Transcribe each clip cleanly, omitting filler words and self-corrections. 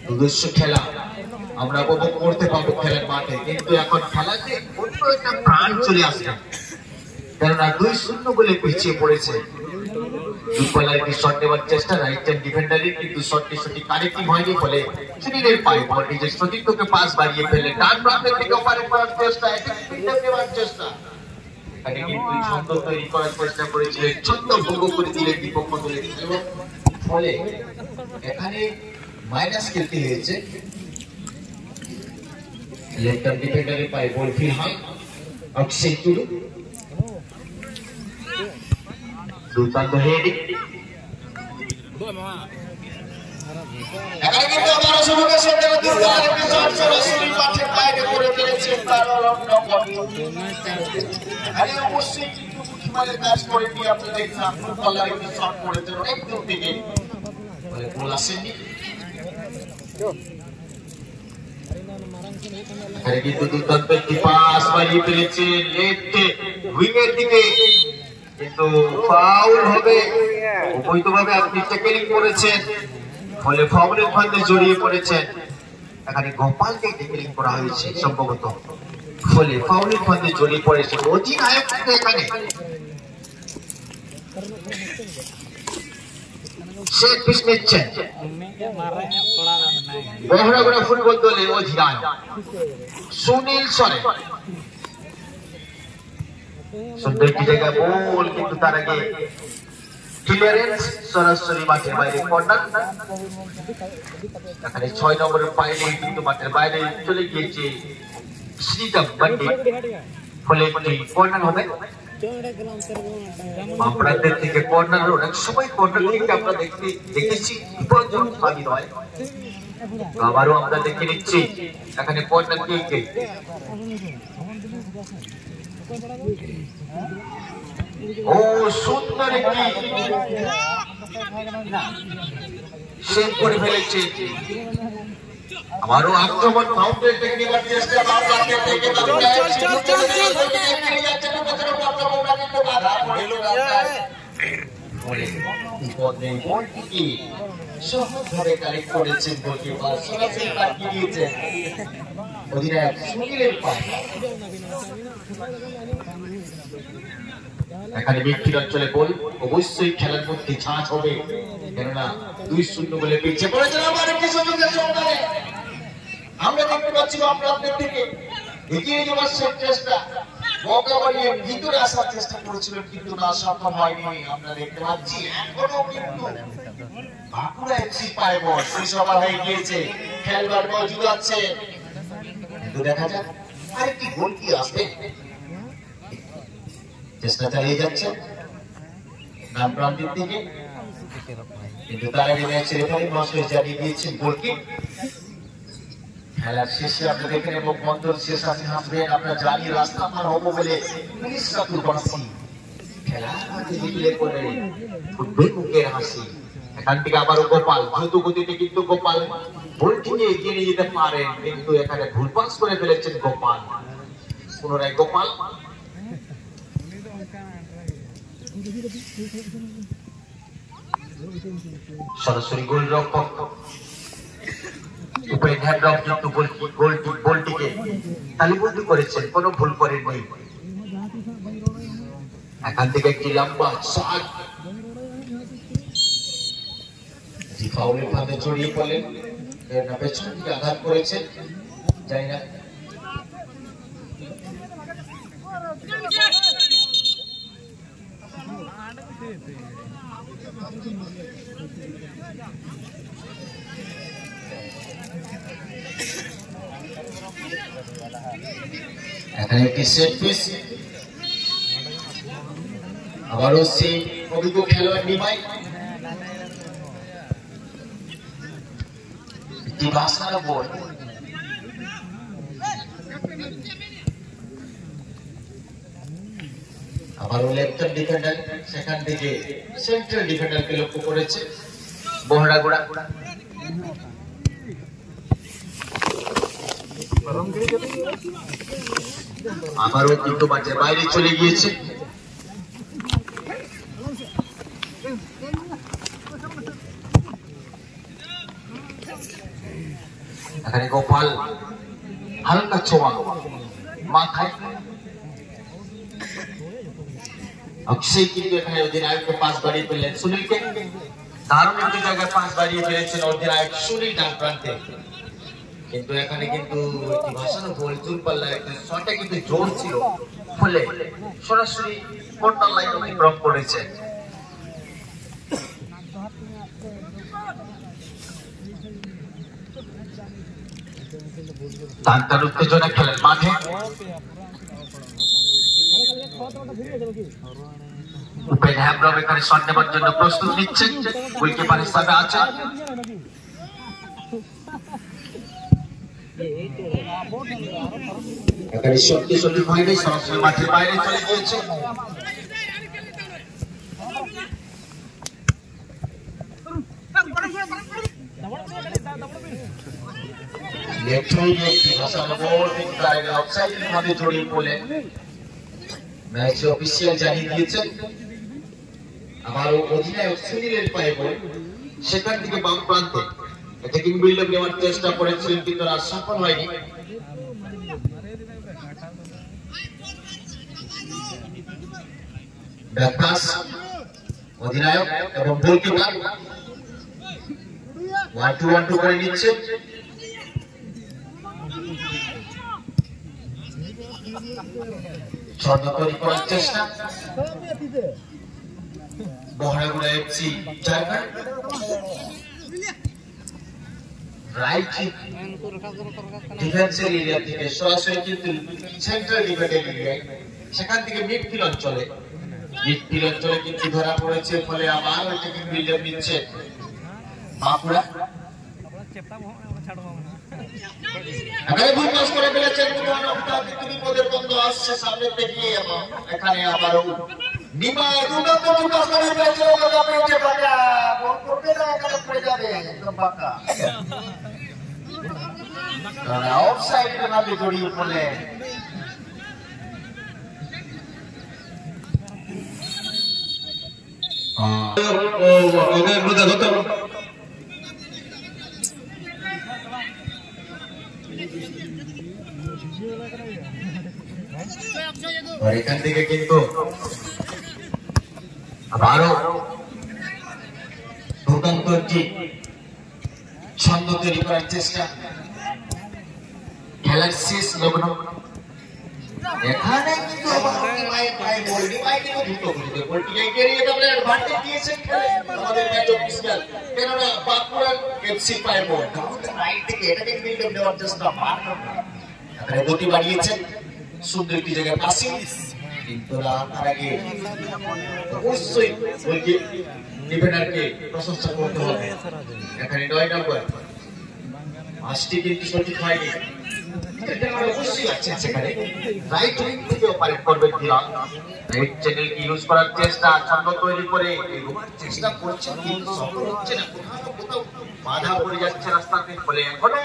নিজস্ব খেলা আমরা উপভোগ করতে পারবো খেলার মাঠে, কিন্তু এখন খেলাতে অন্য একটা প্রাণ চলে আসবে, কেননা 2-0 বলে পিছিয়ে পড়েছে। দুপলার একটি শট নেওয়ার চেষ্টা রাইট হ্যান্ড ডিফেন্ডারের, কিন্তু শটটি সঠিক কানেক্টিং হয়নি, ফলে সুনীলের পায়ে বল নিজের সতীর্থকে পাস বাড়িয়ে ফেলে ডান প্রান্তের দিকে ওপারে করার চেষ্টা, নেওয়ার চেষ্টা, এখানে কিন্তু ছন্দ তৈরি করার চেষ্টা করেছিলেন, ছন্দ ভঙ্গ করে দিলেন বিপক্ষ দলের, এবং ফলে এখানে মাইনাস খেলতে হয়েছে। লেফট হ্যান্ড ডিফেন্ডারের পায়ে বল ফিরহান অক্ষয় টুডু, দুর্দান্ত হেডিং। এখানে কিন্তু আমার সঙ্গে সাথে দুর্দান্ত একটি শট সরাসরি মাঠের বাইরে করে ফেলেছেন তারুণ নগর। এখানে অবশ্যই কিন্তু মুঠিমারে কাজ করে নিয়ে আপনি দেখছেন ফুটবলার একটি শট করেছেন অনেক দূর থেকে, বলে গোল আসেনি। এখানে কিন্তু দুর্দান্ত একটি পাস বাড়িয়ে ফেলেছে লেফট উইংয়ের দিকে, কিন্তু ফাউল হবে। অবৈধভাবে আপনি ট্যাকেলিং করেছেন, ফলে ফাউলের ফাঁদে জড়িয়ে পড়েছেন। এখানে গোপালকে ট্যাকেলিং করা হয়েছে সম্ভবত, ফলে ফাউলের ফাঁদে জড়িয়ে পড়েছে অধিনায়ক। এখানে সেট পিস নিচ্ছেন বহরাগড়া ফুটবল দলের অধিনায়ক সুনীল সরেন। সুন্দর একটি জায়গায় বল, কিন্তু তার আগে ক্লিয়ারেন্স সরাসরি মাঠের বাইরে কর্নার। এখানে 6 নম্বরের পায়ে কিন্তু মাঠের বাইরে চলে গিয়েছে শ্রীরাম বান্ডি, ফলে একটি কর্নার হবে। আপনাদের থেকে কর্নার অনেক সময় কর্নার থেকে আমরা দেখেছি বিপজ্জনক সাবিত হয়, আবারও আমরা দেখে নিচ্ছি এখানে কর্নার কে ও সুন্দর একটি সেভ করে ফেলেছে। আবারও আক্রমণ কাউন্টার টেকনিক্যাল চেষ্টা বাংলাদেশ থেকে সহজভাবে কালেক্ট করেছেন গোলকিপার, সরাসরি পাঠিয়ে দিয়েছেন অধিনায়ক সুনীলের পায়ে। এখানে মিডফিল্ড অঞ্চলে বল, অবশ্যই খেলার মধ্যে ছাঁচ হবে, কেননা 2-0 বলে পিছিয়ে পড়েছে। আবার একটি সুযোগের সন্ধানে আমরা দেখতে পাচ্ছি আপনাদের থেকে এগিয়ে যাওয়ার চেষ্টা, মৌকা বাড়িয়ে ভিতরে আসার চেষ্টা করেছিলেন, কিন্তু না সফল হয়নি। আমরা দেখতে পাচ্ছি এখনো কিন্তু বাঁকুড়া এফসি পায়ে বল শেষ ওভার হয়ে গিয়েছে, খেলবার মজুদ আছে, কিন্তু দেখা যাক আরেকটি গোল কি আসবে। চেষ্টা চালিয়ে যাচ্ছে ডান প্রান্তের দিকে, কিন্তু তার আগে ম্যাচের রেফারি মহাশয় জানিয়ে দিয়েছেন গোলকিক। খেলার শেষে আপনি দেখে নেব বন্ধুর শেষ হাসি হাসবেন, আমরা জানি রাস্তা পার হবো বলে পুলিশরা দুর্বাসী, খেলার মাঠে জিতলে পরে ফুটবে মুখের হাসি। এখান থেকে আবারও গোপাল দ্রুত গতিতে, কিন্তু গোপাল বলটি নিয়ে এগিয়ে নিয়ে যেতে পারেন, কিন্তু এখানে ভুল পাস করে ফেলেছেন গোপাল। পুনরায় গোপাল সরাসরি গোলরক্ষক উপরে হ্যান্ডঅফ, কিন্তু গোলটিকে তালিবন্দি করেছেন, কোনো ভুল করেননি। এখান থেকে একটি লম্বা শট, ফাউলের ফাঁদে জড়িয়ে পড়লেন, পেছন দিকে আঘাত করেছেন, জানি না এখানে একটি সেট পিস, আবারও সেই অভিজ্ঞ খেলোয়াড় নিমাই, একটি বাসার বল, আবারও লেফট ডিফেন্ডার সেখান থেকে সেন্ট্রাল ডিফেন্ডারকে লক্ষ্য করেছে বহরাগোড়া। আবারও কিন্তু মাঠের বাইরে চলে গিয়েছে। এখানে গোপাল হালকা ছোঁয়া মাথায়। অক্ষয় কিন্তু এখানে অধিনায়ককে পাস বাড়িয়ে ফেললেন সুনীলকে। দারুণ একটি জায়গায় পাস বাড়িয়ে ফেলেছেন অধিনায়ক সুনীল ডান প্রান্তে। কিন্তু এখানে কিন্তু ভাসানো বল দূরপাল্লায় একটা শটে কিন্তু জোর ছিল, ফলে সরাসরি কর্নার লাইন অতিক্রম করেছে। টানটার উত্তেজনা খেলেন মাঠে। উপেন হ্যামব্রম এখানে শট নেবার জন্য প্রস্তুত নিচ্ছেন, গোলকিপার হিসাবে আছে। এখানে শক্তিশালী হয়নি, সরাসরি মাঠের বাইরে চলে গিয়েছে। জানিয়ে দিয়েছেন আবারও অধিনায়ক সুনীলের পায়ে বল, সেখান থেকে বাম প্রান্তে অ্যাটাকিং বিল্ডআপ নেওয়ার চেষ্টা করেছিলেন কিন্তু আর সফল হয়নি। অধিনায়ক এবং গোলকিপার 1-2 করে নিচ্ছে। ছন্দ তৈরি করার চেষ্টা বহরাগুড়া এফসি জায়গায়। রাইট ডিফেন্সের এরিয়া থেকে সরাসরি কিন্তু সেন্ট্রাল ডিফেন্সের এরিয়ায়, সেখান থেকে মিডফিল্ড অঞ্চলে কিন্তু ধরা পড়েছে, ফলে আবার অ্যাটাকিং বিল্ডআপ নিচ্ছে বাঁকুড়া। এখানে ভুল পাস করে ফেলেছেন বিপদের বন্ধ আসছে সামনে থেকে, এবং এখানে আবারও নিমা দুর্দান্ত ভুল পাস করে ফেলেছে। অফসাইডের নামে জড়িয়ে পড়লেন। এখান থেকে কিন্তু আবারও দুর্দান্ত একটি ছন্দ তৈরি করার চেষ্টা, খেলার শেষ লগ্ন। এখানে কিন্তু গতি বাড়িয়েছেন সুন্দর একটি জায়গায় পাশে, কিন্তু তার আগে অবশ্যই ডিফেন্ডারকে প্রশংসা করতে হবে। এখানে 9 নম্বর 5টি কিন্তু সঠিক হয়নি, অবশ্যই আছে সেখানে। রাইট উইং থেকে অপারেট করবেন ধীরান, রাইট চ্যানেলকে ইউজ করার চেষ্টা, ছন্দ তৈরি করে চেষ্টা করছেন কিন্তু সফল হচ্ছে না, কোথাও বাধা পড়ে যাচ্ছে রাস্তাতে, ফলে এখনো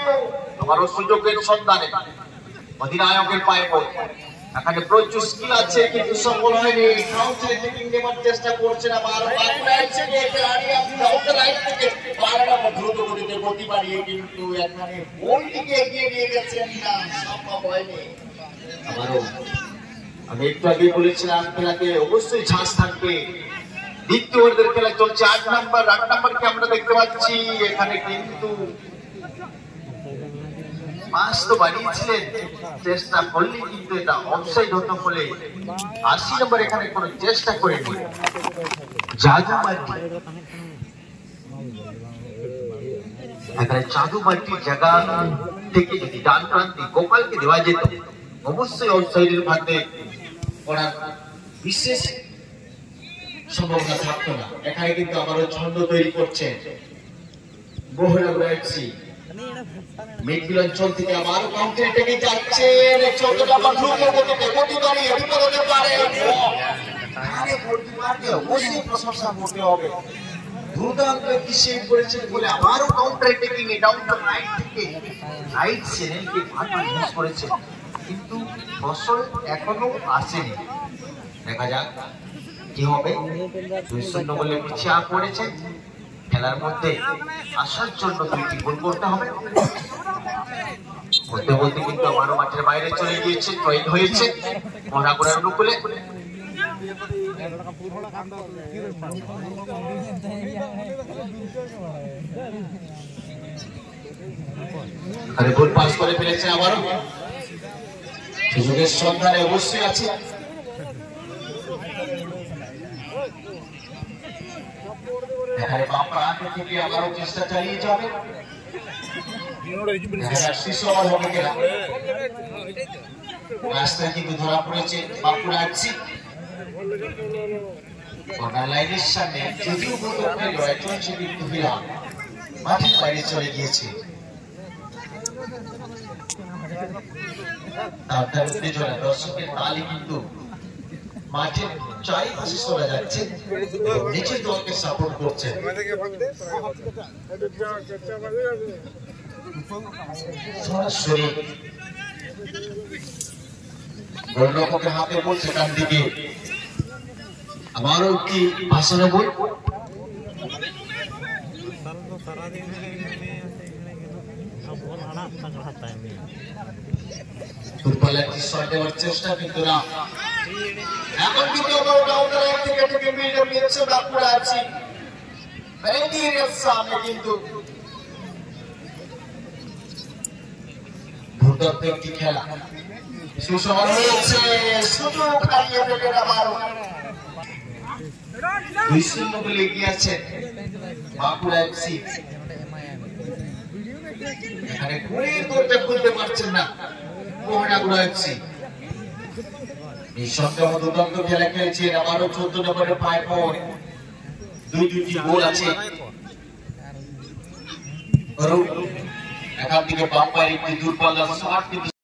আবারও সুযোগের সন্ধানে অধিনায়কের পায়ে বল। এখানে প্রচুর স্কিল আছে কিন্তু সফল হয়নি, কাউন্টার অ্যাটাকিং নেবার চেষ্টা করছেন আবার দ্রুত গতিতে গতি বাড়িয়ে, কিন্তু এখানে ওই দিকে এগিয়ে নিয়ে গেছেন না, সম্ভব হয়নি। আবারও আমি একটু আগে বলেছিলাম খেলাতে অবশ্যই ঝাঁস থাকবে। দ্বিতীয় ওভারের খেলা চলছে, 8 নাম্বারকে আমরা দেখতে পাচ্ছি। এখানে কিন্তু পাস তো বাড়িয়েছিলেন, চেষ্টা করলে কিন্তু এটা অফসাইড হতো, বলে 80 নম্বর এখানে কোনো চেষ্টা করেনি। জাদু মাল্টি, এখানে জাদু মাল্টির জায়গা থেকে যদি ডান প্রান্তে গোপালকে দেওয়া যেত, অবশ্যই অফসাইডের ভাতে করার বিশেষ সম্ভাবনা থাকতো না। এখানে কিন্তু আবারও ছন্দ তৈরি করছে বহরাগুড়া এফসি। মিডফিল্ড অঞ্চল থেকে আবারও কাউন্টার অ্যাটাকে যাচ্ছে, ছন্দটা আবার দ্রুত গতিতে গতি বাড়িয়ে বিপদ হতে পারে। এখানে গোলকিপারকে অবশ্যই প্রশংসা করতে হবে, দুর্দান্ত একটি সেভ করেছেন বলে আবারও counter attacking A down the right থেকে রাইট চ্যানেলকে ভালো ইউজ করেছে, কিন্তু ফসল এখনো আসেনি। দেখা যাক কি হবে। 2-0 বলে পিছিয়ে পড়েছে। খেলার মধ্যে আসার জন্য 2টি গোল করতে হবে। বলতে বলতে কিন্তু আবারও মাঠের বাইরে চলে গিয়েছে, জয়েন হয়েছে মহাগুড়ার অনুকূলে। গোল পাস করে ফেলেছে আবারও, সুযোগের সন্ধানে অবশ্যই আছে। এখানে বাম প্রান্ত থেকে আবারও চেষ্টা চালিয়ে যাবে, শীর্ষ বল হবে কিনা। রাস্তায় কিন্তু ধরা পড়েছে বাঁকুড়া এফসি কর্নার লাইনের সামনে, যদিও চলছে কিন্তু বিরাম মাঠের বাইরে চলে গিয়েছে। তার উত্তেজনা, দর্শকের তালি কিন্তু মাঠের চারিপাশে চলে যাচ্ছে, নিজের দলকে সাপোর্ট করছে। সরাসরি গোলরক্ষকের হাতে বল, সেখান থেকে আবারও কি ভাসানো বল। ফুটবল একটি শট দেওয়ার চেষ্টা, কিন্তু না। এখন কিন্তু বাঁকুড়া আছে সামনে, কিন্তু দুর্দান্ত একটি খেলা সুসময় হয়েছে, সুযোগ হারিয়ে ফেলেন আবারও। 2-0 বলে এগিয়ে আছে বাঁকুড়া এফসি। এখানে গোলের দরজা খুলতে পারছেন না মহাগুড়া এফসি। নিঃসন্দেহ দুর্দান্ত খেলা খেলেছেন, আবারও 14 নম্বরের পায়ে পর দুটি গোল আছে। এখান থেকে বাম পায়ের একটি দূরপাল্লার শট কিন্তু